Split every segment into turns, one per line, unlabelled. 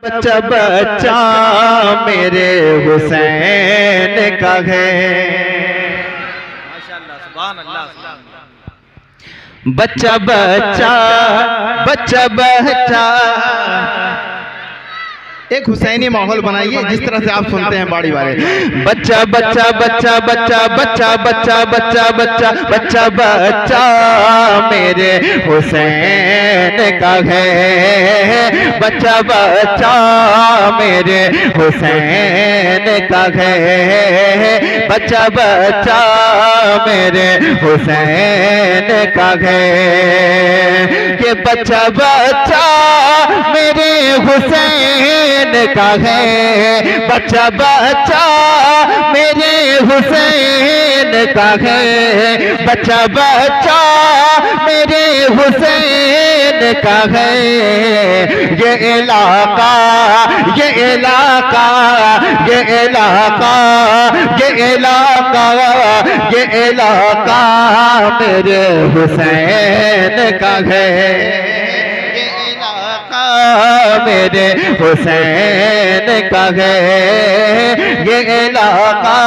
बच्चा बच्चा मेरे हुसैन का है।
माशाअल्लाह, सुभान अल्लाह, सुभान अल्लाह।
बच्चा बच्चा बच्चा बच्चा, एक हुसैनी माहौल बनाइए जिस तरह से आप सुनते हैं बाड़ी वाले। बच्चा बच्चा बच्चा बच्चा बच्चा बच्चा बच्चा बच्चा बच्चा बच्चा मेरे हुसैन का है। बच्चा बच्चा मेरे हुसैन का है। बच्चा बच्चा मेरे हुसैन का है। कि बच्चा बच्चा मेरे हुसैन का है। बच्चा बच्चा मेरे हुसैन का है। बच्चा बच्चा मेरे हुसैन का है। ये इलाका ये इलाका ये इलाका ये इलाका ये इलाका मेरे हुसैन का है। मेरे हुसैन का है। ये इलाका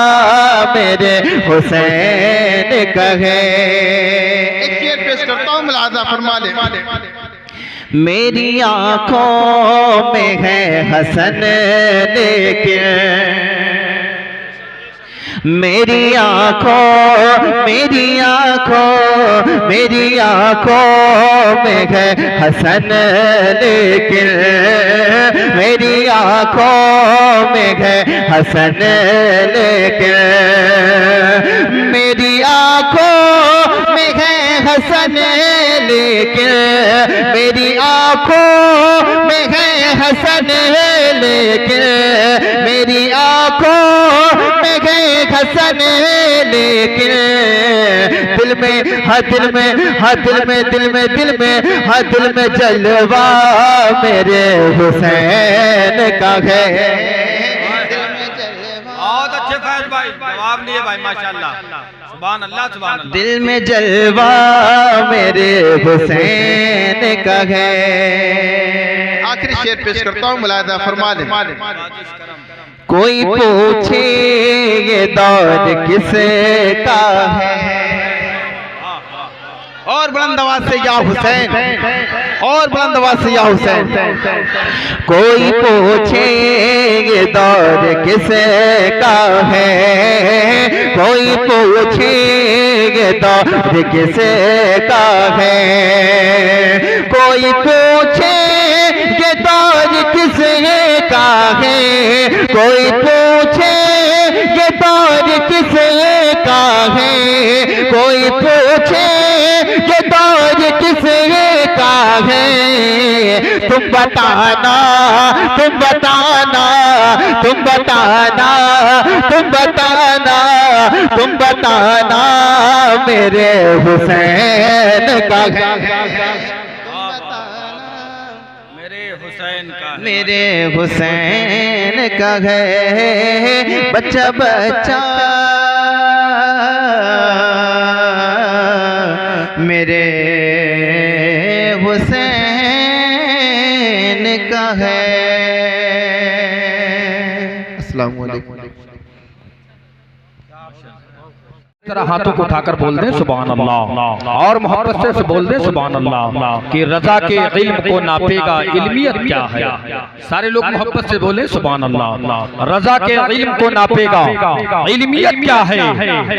मेरे हुसैन का है।
एक शेर पेश करता हूँ, मुलाजा फरमा ले।
मेरी आंखों में है हसन लेकिन मेरी आंखों मेरी आंखों मेरी आंखों में है हसन लेकिन मेरी आंखों में है हसन लेकिन मेरी आंखों में है हसन लेकिन मेरी आंखों में है हसन लेकिन मेरी आंखों में है हसन लेकिन दिल में हाँ दिल में हाँ दिल में दिल में दिल में हाँ दिल में जलवा मेरे हुसैन का है।
बहुत अच्छे फैज भाई, जवाब लिए भाई, माशाअल्लाह, सुभान अल्लाह, सुभान अल्लाह।
दिल में जलवा मेरे हुसैन का है।
आखिरी शेर पेश करता हूँ, मुलाजा फरमा ले।
कोई पूछे ये दौर किसका है।
और बुलंद आवाज से या हुसैन, और बुलंद आवाज से या हुसैन।
कोई पूछे ये दौर किसका है। कोई पूछे ये दौर किसका है। कोई पूछे ये दौर किसका है। कोई पूछे ये दौर किसका है। कोई पूछे ये दौर किसका है। तुम बताना तुम बताना तुम बताना तुम बताना तुम बताना मेरे हुसैन का है। मेरे हुसैन का है। बच्चा बच्चा मेरे हुसैन का है। अस्सलाम वालेकुम।
तरह हाथों को उठाकर बोल दें सुभान अल्लाह, और मोहब्बत से बोल दें सुभान अल्लाह कि रजा के इल्म को नापेगा इल्मियत क्या है। सारे लोग मोहब्बत से बोले सुभान अल्लाह। रजा के इल्म को नापेगा इल्मियत क्या है।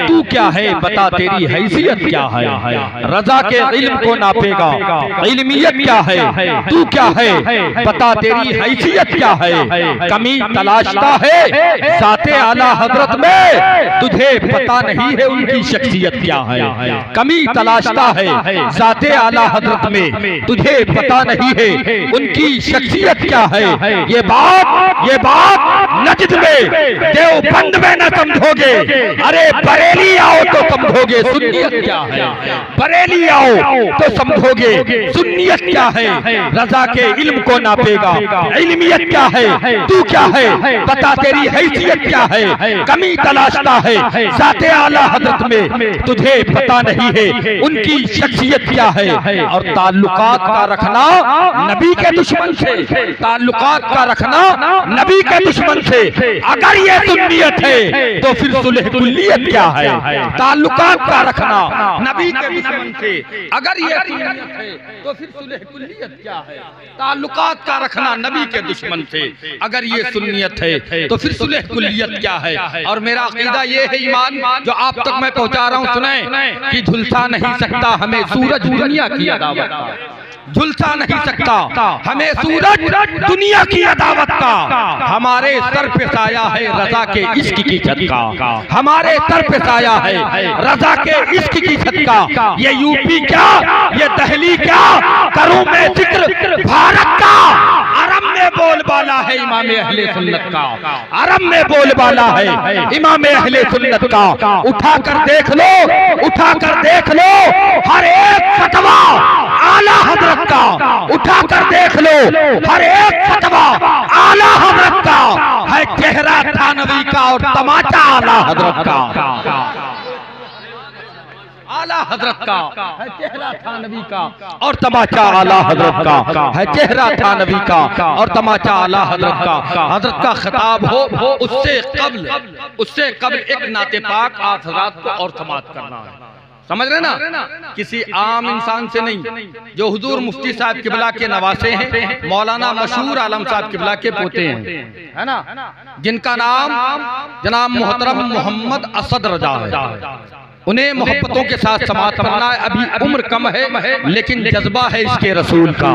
तू क्या है बता तेरी हैसियत क्या है। रजा के इल्म को नापेगा इल्मियत क्या है। तू क्या है बता तेरी हैसियत क्या है। कमी तलाशता है ज़ाते आला हजरत में, तुझे पता नहीं है उनकी शख्सियत क्या है। कमी तलाशता है ज़ाते आला हजरत में, तुझे पता नहीं है उनकी शख्सियत क्या है। ये बात नजद में देवबंद में न समझोगे, अरे बरेली आओ तो समझोगे सुन्नियत क्या है। बरेली आओ तो समझोगे सुन्नियत क्या है। रजा के इल्म को नापेगा, इल्मियत क्या है, तू क्या है, बता तेरी हैसियत क्या है। कमी तलाशता है ज़ाते आला हजरत में, तुझे पता नहीं है उनकी शख्सियत क्या है। और ताल्लुकात का रखना नबी के दुश्मन से, ताल्लुकात का रखना नबी के दुश्मन से, अगर ये सुन्नियत है तो फिर सुलह कुल्लियत क्या है। ताल्लुकात का रखना नबी के दुश्मन से, अगर ये सुन्नियत है तो फिर सुलह कुल्लियत क्या है। ताल्लुकात का रखना नबी के दुश्मन से, अगर ये सुन्नियत है तो फिर सुलह कुल्लियत क्या है। और मेरा अकीदा ये है ईमान जो आप तक मैं पहुंचा रहा हूं, सुने कि झुलसा नहीं सकता हमें सूरज दुनिया की अदावत का, झुलसा नहीं सकता हमें सूरज दुनिया की अदावत का। हमारे सर पे साया है रजा के इश्क की छत का, हमारे सर पे साया है रजा के इश्क की छत का। ये यूपी क्या, ये दिल्ली क्या, करूं मैं जिक्र भारत का। अरब में बोलबाला है इमाम अहले सुन्नत का, अरब में बोलबाला है इमाम अहले सुन्नत का। उठा कर देख लो, उठा कर देख लो हर एक फतवा आला हजरत का, उठा कर देख लो हर एक फतवा आला हजरत का है। चेहरा थानवी का और तमाचा आला हजरत का, आला हजरत का है चेहरा थानवी का और तमाचा आला हजरत का है। चेहरा थानवी का और तमाचा आला हजरत का। हजरत का खिताब हो उससे कब्ल एक नाते पाक आप हजरत को और समात करना है। समझ रहे ना, किसी आम इंसान से नहीं, जो हुजूर मुफ्ती साहब किबला के नवासे हैं, मौलाना मशहूर आलम साहब किबला के पोते हैं, है ना, जिनका नाम जनाब मोहतरम मोहम्मद असद रजा है। उन्हें मोहब्बतों के साथ समात करना है। अभी उम्र कम है लेकिन जज्बा है इसके रसूल का।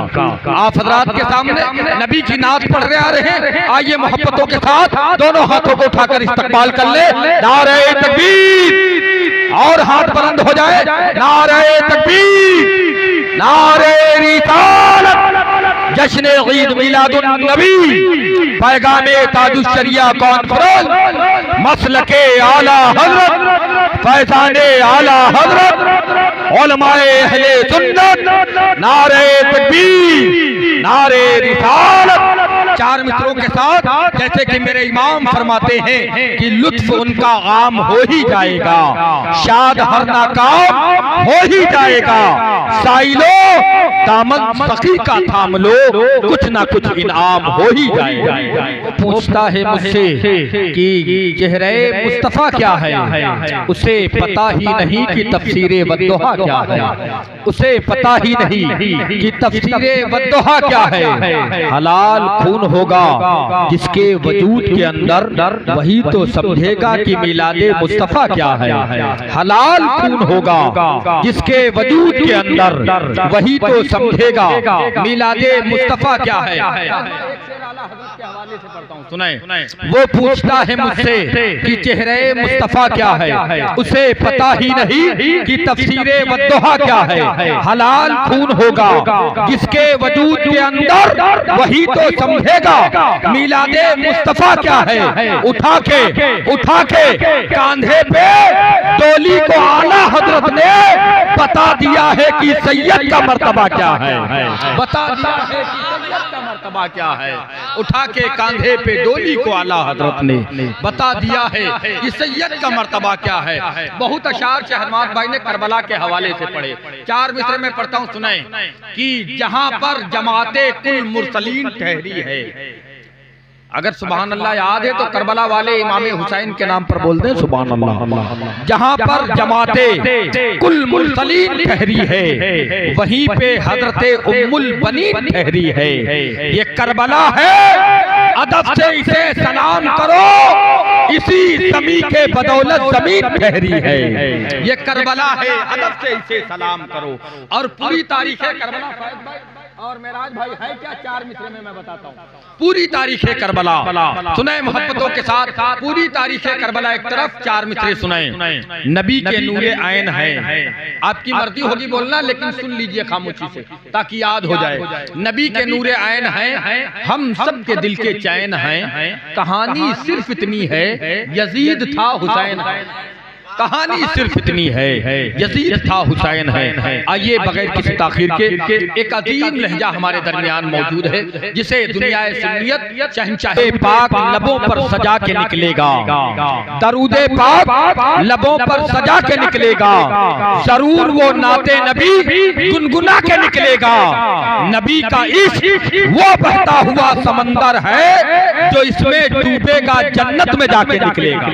आप हजरात के सामने नबी की नात पढ़ रहे आ रहे हैं, आइए मोहब्बतों के साथ दोनों हाथों को उठाकर इस्तकबाल कर ले। नारे तकबीर और हाथ बुलंद हो जाए, नारे तकबीर, नारे रिसालत, जश्न ईद मिलादुन नबी, पैगामे ताजुश शरिया कॉन्फ्रेंस, मसलके आला हजरत, फैजाने आला हजरत, उलमाए अहले सुन्नत, नारे तकबीर, नारे रिसालत। चार मित्रों के साथ जैसे कि मेरे इमाम फरमाते हैं कि लुत्फ उनका आम हो ही जाएगा, शाद हर नाकाम हो ही जाएगा। साइलो दामन सखी का थाम लो, कुछ ना कुछ इनाम हो ही जाएगा। पूछता है मुझसे कि चेहरे मुस्तफा क्या है, उसे पता ही नहीं कि तफसीरे वद्दुहा क्या है, उसे पता ही नहीं कि तफसीरे वद्दुहा क्या है। हलाल खून होगा जिसके वजूद के अंदर, वही तो समझेगा कि मिलादे मुस्तफा क्या है। हलाल खून होगा जिसके वजूद के अंदर, वही तो समझेगा मिलादे मुस्तफा क्या है। सुनाए, वो पूछता है मुझसे कि चेहरे मुस्तफा क्या है, उसे पता ही नहीं कि तफसीरे वद्दुहा क्या है। हलाल खून होगा जिसके वजूद के अंदर, वही तो समझेगा मिलादे मुस्तफा क्या है। उठा के कांधे पे डोली को आला हजरत ने बता दिया है कि सैयद का मर्तबा क्या है, बता दिया है कि सैयद का मर्तबा क्या है। उठा के कांधे पे डोली को आला हजरत ने बता दिया है कि सैयद का मर्तबा क्या है। बहुत अशार शहरमाद भाई ने करबला के हवाले से पढ़े, चार मिसरे में पढ़ता हूँ, सुने कि जहां पर जमाते कुल मुरसलीन ठहरी है। अगर सुभान अल्लाह याद है तो करबला वाले इमाम हुसैन के नाम पर बोल दें सुभान अल्लाह। जहां पर जमाते कुल मुरसलीन ठहरी है, वहीं पे हजरते उम्मुल बनीन ठहरी है। ये करबला है, अदब से इसे सलाम करो, इसी जमी के बदौलत जमीन ठहरी है। ये करबला है, अदब से इसे सलाम करो। और पूरी तारीख है करबला और मेराज भाई है क्या 4 मिसरे में मैं बताता हूँ। पूरी तारीख करबला सुनाए मोहब्बतों के साथ, पूरी तारीख करबला एक तरफ, 4 मिसरे सुनाए। नबी के नूरे आयन है, आपकी मर्जी होगी बोलना लेकिन सुन लीजिए खामोशी से ताकि याद हो जाए। नबी के नूरे आयन है, हम सब के दिल के चैन हैं, कहानी सिर्फ इतनी है यजीद था हुसैन है। कहानी सिर्फ इतनी है यजीद था हुसैन है। आइए बगैर किसी ताखीर के एक अजीम लहजा हमारे दरमियान मौजूद है जिसे दुनिया सुन्नियत शहंशाह पाक लबों पर सजा के निकलेगा, दरूदे पाक लबों पर सजा के निकलेगा, जरूर वो नाते नबी गुनगुना के निकलेगा। नबी का इश्क वो बहता हुआ समंदर है जो इसमें डूबेगा जन्नत में जाके निकलेगा।